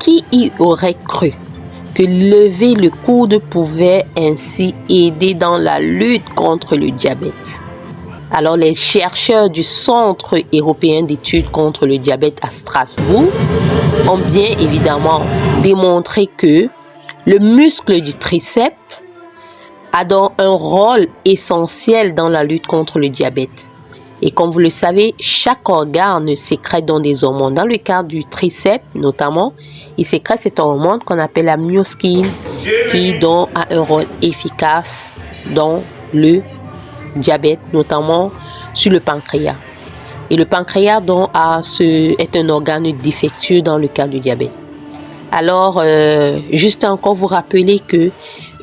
Qui y aurait cru que lever le coude pouvait ainsi aider dans la lutte contre le diabète? Alors, les chercheurs du Centre européen d'études contre le diabète à Strasbourg ont bien évidemment démontré que le muscle du triceps a donc un rôle essentiel dans la lutte contre le diabète. Et comme vous le savez, chaque organe sécrète donc des hormones. Dans le cas du triceps, notamment, il sécrète cette hormone qu'on appelle la myosine, qui donc a un rôle efficace dans le diabète, notamment sur le pancréas. Et le pancréas donc est un organe défectueux dans le cas du diabète. Alors, juste encore vous rappeler que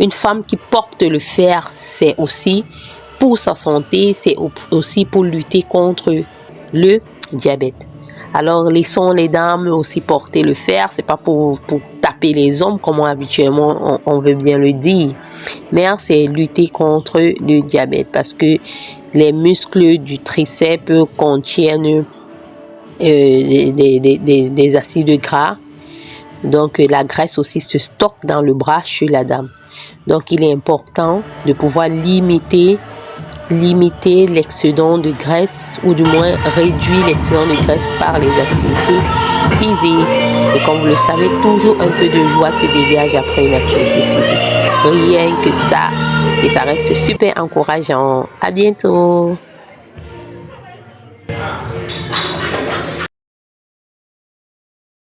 une femme qui porte le fer, c'est aussi pour sa santé, c'est aussi pour lutter contre le diabète. Alors, laissons les dames aussi porter le fer, c'est pas pour taper les hommes comme habituellement on veut bien le dire, mais c'est lutter contre le diabète parce que les muscles du triceps contiennent des acides gras. Donc, la graisse aussi se stocke dans le bras chez la dame. Donc, il est important de pouvoir limiter l'excédent de graisse ou du moins réduire l'excédent de graisse par les activités physiques. Et comme vous le savez, toujours un peu de joie se dégage après une activité physique. Rien que ça. Et ça reste super encourageant. À bientôt.